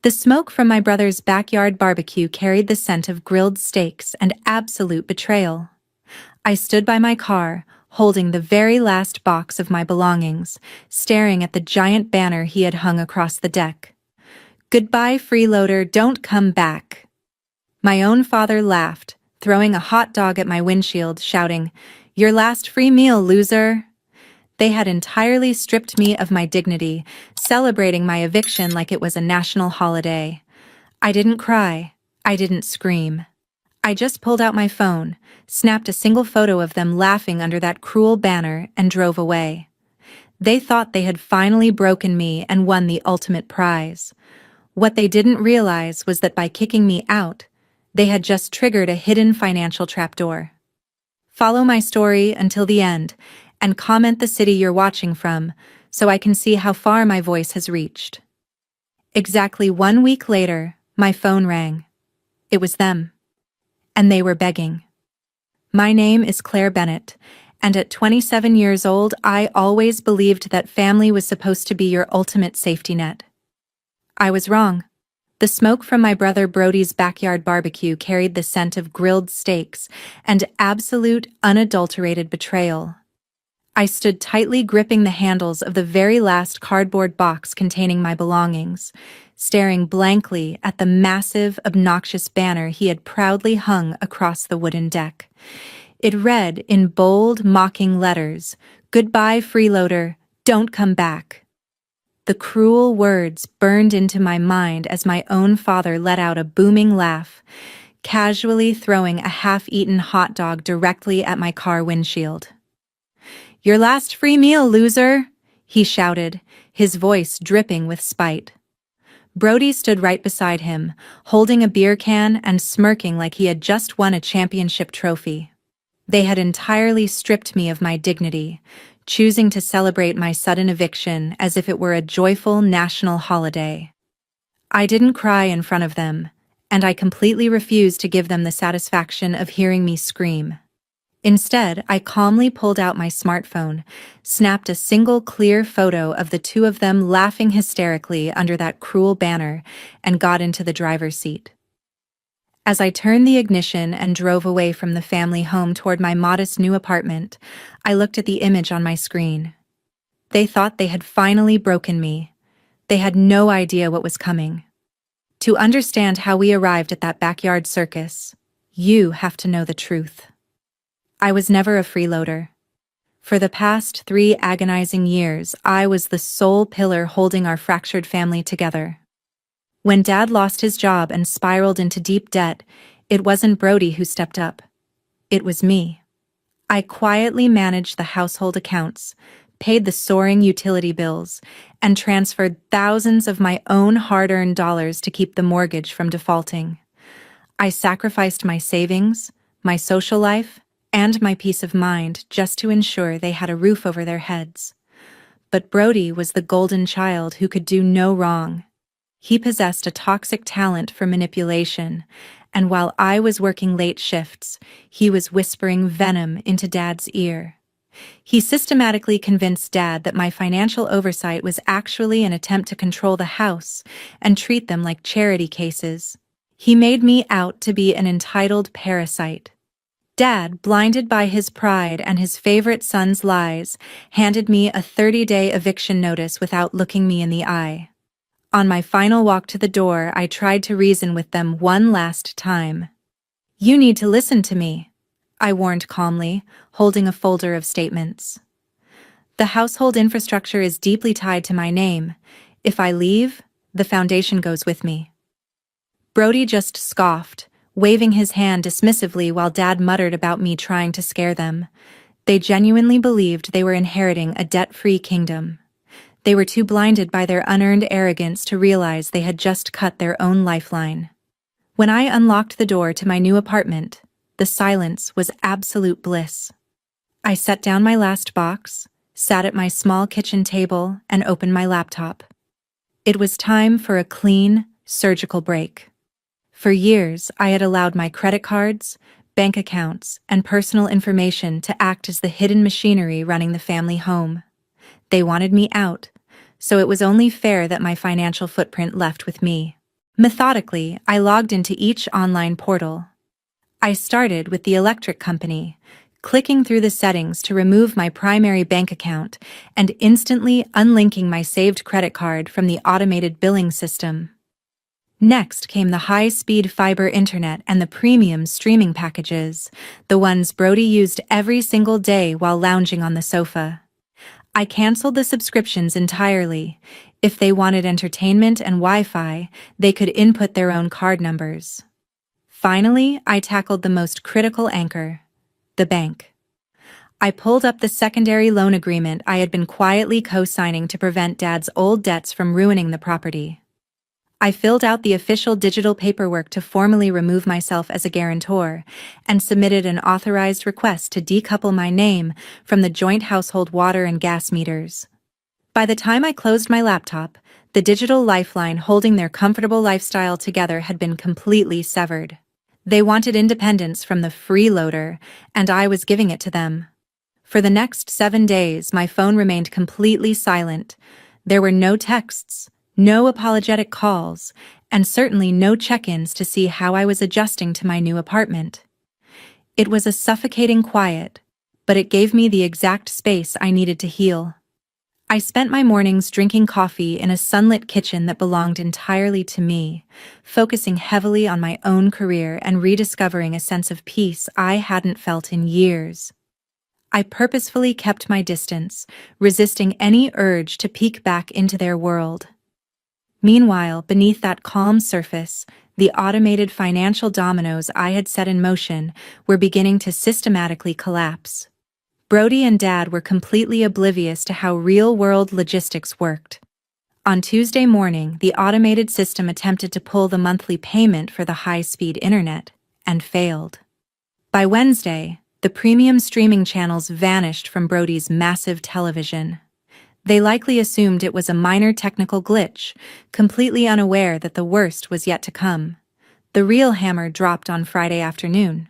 The smoke from my brother's backyard barbecue carried the scent of grilled steaks and absolute betrayal. I stood by my car, holding the very last box of my belongings, staring at the giant banner he had hung across the deck. "Goodbye, freeloader, don't come back." My own father laughed, throwing a hot dog at my windshield, shouting, "Your last free meal, loser." They had entirely stripped me of my dignity, celebrating my eviction like it was a national holiday. I didn't cry. I didn't scream. I just pulled out my phone, snapped a single photo of them laughing under that cruel banner, and drove away. They thought they had finally broken me and won the ultimate prize. What they didn't realize was that by kicking me out, they had just triggered a hidden financial trapdoor. Follow my story until the end, and comment the city you're watching from, so I can see how far my voice has reached. Exactly 1 week later, my phone rang. It was them. And they were begging. My name is Claire Bennett, and at 27 years old, I always believed that family was supposed to be your ultimate safety net. I was wrong. The smoke from my brother Brody's backyard barbecue carried the scent of grilled steaks and absolute, unadulterated betrayal. I stood tightly gripping the handles of the very last cardboard box containing my belongings, staring blankly at the massive, obnoxious banner he had proudly hung across the wooden deck. It read in bold, mocking letters, "Goodbye, freeloader, don't come back." The cruel words burned into my mind as my own father let out a booming laugh, casually throwing a half-eaten hot dog directly at my car windshield. "Your last free meal, loser," he shouted, his voice dripping with spite. Brody stood right beside him, holding a beer can and smirking like he had just won a championship trophy. They had entirely stripped me of my dignity, choosing to celebrate my sudden eviction as if it were a joyful national holiday. I didn't cry in front of them, and I completely refused to give them the satisfaction of hearing me scream. Instead, I calmly pulled out my smartphone, snapped a single clear photo of the two of them laughing hysterically under that cruel banner, and got into the driver's seat. As I turned the ignition and drove away from the family home toward my modest new apartment, I looked at the image on my screen. They thought they had finally broken me. They had no idea what was coming. To understand how we arrived at that backyard circus, you have to know the truth. I was never a freeloader. For the past 3 agonizing years, I was the sole pillar holding our fractured family together. When Dad lost his job and spiraled into deep debt, it wasn't Brody who stepped up. It was me. I quietly managed the household accounts, paid the soaring utility bills, and transferred thousands of my own hard-earned dollars to keep the mortgage from defaulting. I sacrificed my savings, my social life, and my peace of mind just to ensure they had a roof over their heads. But Brody was the golden child who could do no wrong. He possessed a toxic talent for manipulation, and while I was working late shifts, he was whispering venom into Dad's ear. He systematically convinced Dad that my financial oversight was actually an attempt to control the house and treat them like charity cases. He made me out to be an entitled parasite. Dad, blinded by his pride and his favorite son's lies, handed me a 30-day eviction notice without looking me in the eye. On my final walk to the door, I tried to reason with them one last time. "You need to listen to me," I warned calmly, holding a folder of statements. "The household infrastructure is deeply tied to my name. If I leave, the foundation goes with me." Brody just scoffed, waving his hand dismissively while Dad muttered about me trying to scare them. They genuinely believed they were inheriting a debt-free kingdom. They were too blinded by their unearned arrogance to realize they had just cut their own lifeline. When I unlocked the door to my new apartment, the silence was absolute bliss. I set down my last box, sat at my small kitchen table, and opened my laptop. It was time for a clean, surgical break. For years, I had allowed my credit cards, bank accounts, and personal information to act as the hidden machinery running the family home. They wanted me out, so it was only fair that my financial footprint left with me. Methodically, I logged into each online portal. I started with the electric company, clicking through the settings to remove my primary bank account and instantly unlinking my saved credit card from the automated billing system. Next came the high-speed fiber internet and the premium streaming packages, the ones Brody used every single day while lounging on the sofa. I canceled the subscriptions entirely. If they wanted entertainment and Wi-Fi, they could input their own card numbers. Finally, I tackled the most critical anchor, the bank. I pulled up the secondary loan agreement I had been quietly co-signing to prevent Dad's old debts from ruining the property. I filled out the official digital paperwork to formally remove myself as a guarantor and submitted an authorized request to decouple my name from the joint household water and gas meters. By the time I closed my laptop, the digital lifeline holding their comfortable lifestyle together had been completely severed. They wanted independence from the freeloader, and I was giving it to them. For the next 7 days, my phone remained completely silent. There were no texts, no apologetic calls, and certainly no check-ins to see how I was adjusting to my new apartment. It was a suffocating quiet, but it gave me the exact space I needed to heal. I spent my mornings drinking coffee in a sunlit kitchen that belonged entirely to me, focusing heavily on my own career and rediscovering a sense of peace I hadn't felt in years. I purposefully kept my distance, resisting any urge to peek back into their world. Meanwhile, beneath that calm surface, the automated financial dominoes I had set in motion were beginning to systematically collapse. Brody and Dad were completely oblivious to how real-world logistics worked. On Tuesday morning, the automated system attempted to pull the monthly payment for the high-speed internet, and failed. By Wednesday, the premium streaming channels vanished from Brody's massive television. They likely assumed it was a minor technical glitch, completely unaware that the worst was yet to come. The real hammer dropped on Friday afternoon.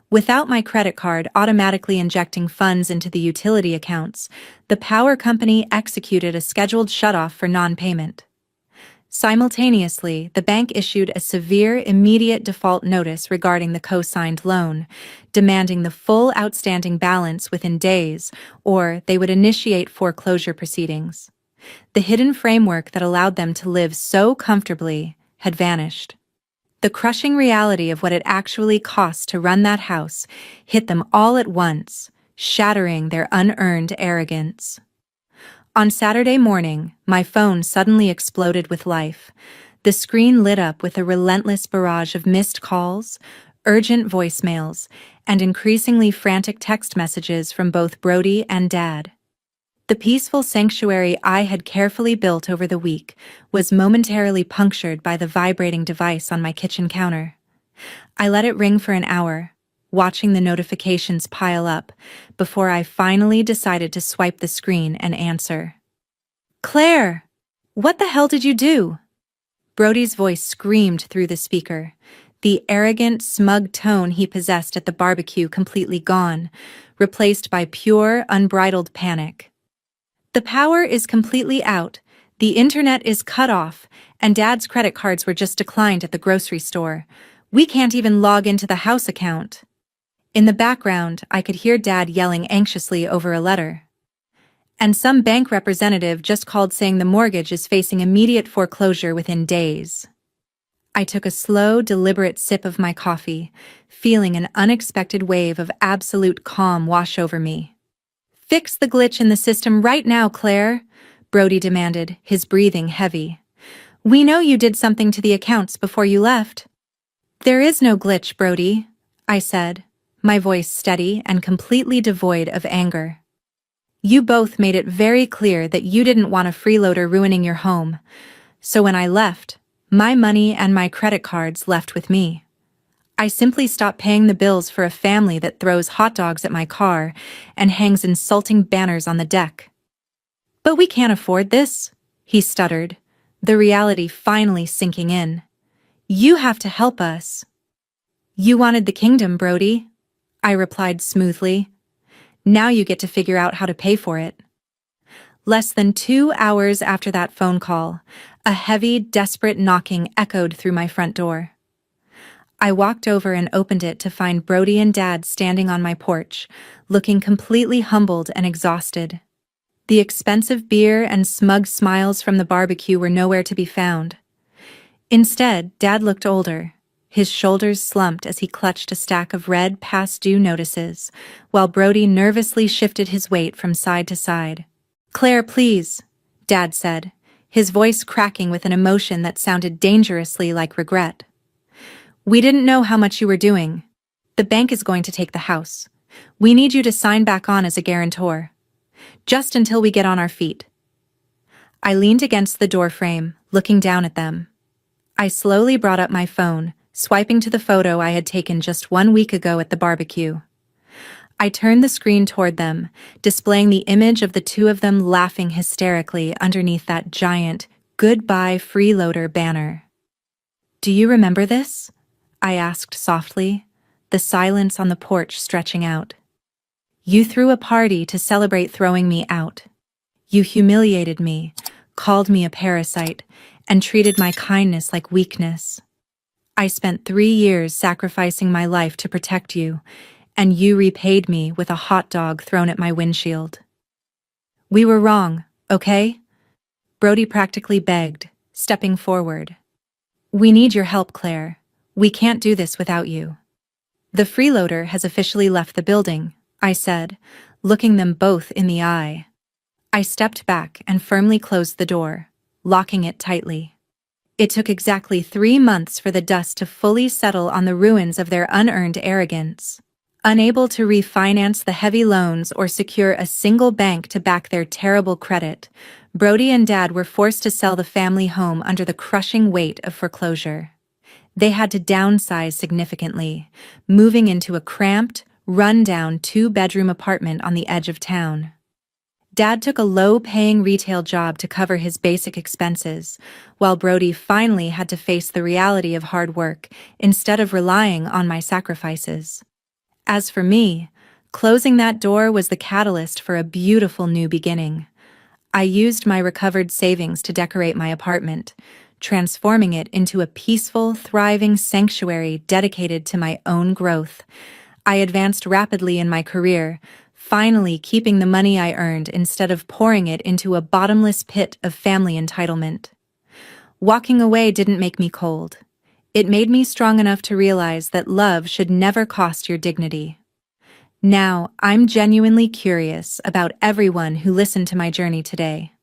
Without my credit card automatically injecting funds into the utility accounts, the power company executed a scheduled shutoff for non-payment. Simultaneously, the bank issued a severe immediate default notice regarding the co-signed loan, demanding the full outstanding balance within days, or they would initiate foreclosure proceedings. The hidden framework that allowed them to live so comfortably had vanished. The crushing reality of what it actually cost to run that house hit them all at once, shattering their unearned arrogance. On Saturday morning, my phone suddenly exploded with life. The screen lit up with a relentless barrage of missed calls, urgent voicemails, and increasingly frantic text messages from both Brody and Dad. The peaceful sanctuary I had carefully built over the week was momentarily punctured by the vibrating device on my kitchen counter. I let it ring for an hour, watching the notifications pile up, before I finally decided to swipe the screen and answer. "Claire! What the hell did you do?" Brody's voice screamed through the speaker, the arrogant, smug tone he possessed at the barbecue completely gone, replaced by pure, unbridled panic. "The power is completely out, the internet is cut off, and Dad's credit cards were just declined at the grocery store. We can't even log into the house account." In the background, I could hear Dad yelling anxiously over a letter. "And some bank representative just called saying the mortgage is facing immediate foreclosure within days." I took a slow, deliberate sip of my coffee, feeling an unexpected wave of absolute calm wash over me. "Fix the glitch in the system right now, Claire," Brody demanded, his breathing heavy. "We know you did something to the accounts before you left." "There is no glitch, Brody," I said, my voice steady and completely devoid of anger. "You both made it very clear that you didn't want a freeloader ruining your home. So when I left, my money and my credit cards left with me. I simply stopped paying the bills for a family that throws hot dogs at my car and hangs insulting banners on the deck." "But we can't afford this," he stuttered, the reality finally sinking in. "You have to help us." "You wanted the kingdom, Brody," I replied smoothly. "Now you get to figure out how to pay for it." Less than 2 hours after that phone call, A heavy, desperate knocking echoed through my front door. I walked over and opened it to find Brody and Dad standing on my porch, looking completely humbled and exhausted. The expensive beer and smug smiles from the barbecue were nowhere to be found. Instead, Dad looked older. His shoulders slumped as he clutched a stack of red past-due notices, while Brody nervously shifted his weight from side to side. "Claire, please," Dad said, his voice cracking with an emotion that sounded dangerously like regret. "We didn't know how much you were doing. The bank is going to take the house. We need you to sign back on as a guarantor. Just until we get on our feet." I leaned against the doorframe, looking down at them. I slowly brought up my phone, swiping to the photo I had taken just 1 week ago at the barbecue. I turned the screen toward them, displaying the image of the two of them laughing hysterically underneath that giant "Goodbye Freeloader" banner. "Do you remember this?" I asked softly, the silence on the porch stretching out. "You threw a party to celebrate throwing me out. You humiliated me, called me a parasite, and treated my kindness like weakness. I spent 3 years sacrificing my life to protect you, and you repaid me with a hot dog thrown at my windshield. We were wrong, okay?" Brody practically begged, stepping forward. "We need your help, Claire. We can't do this without you." "The freeloader has officially left the building," I said, looking them both in the eye. I stepped back and firmly closed the door, locking it tightly. It took exactly 3 months for the dust to fully settle on the ruins of their unearned arrogance. Unable to refinance the heavy loans or secure a single bank to back their terrible credit, Brody and Dad were forced to sell the family home under the crushing weight of foreclosure. They had to downsize significantly, moving into a cramped, run-down 2-bedroom apartment on the edge of town. Dad took a low-paying retail job to cover his basic expenses, while Brody finally had to face the reality of hard work instead of relying on my sacrifices. As for me, closing that door was the catalyst for a beautiful new beginning. I used my recovered savings to decorate my apartment, transforming it into a peaceful, thriving sanctuary dedicated to my own growth. I advanced rapidly in my career, finally keeping the money I earned instead of pouring it into a bottomless pit of family entitlement. Walking away didn't make me cold. It made me strong enough to realize that love should never cost your dignity. Now, I'm genuinely curious about everyone who listened to my journey today.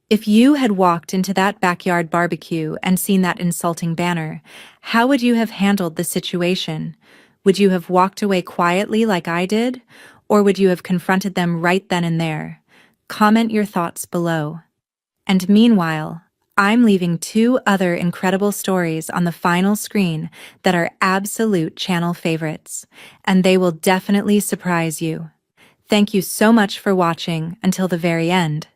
If you had walked into that backyard barbecue and seen that insulting banner, how would you have handled the situation? Would you have walked away quietly like I did? Or would you have confronted them right then and there? Comment your thoughts below. And meanwhile, I'm leaving 2 other incredible stories on the final screen that are absolute channel favorites, and they will definitely surprise you. Thank you so much for watching until the very end.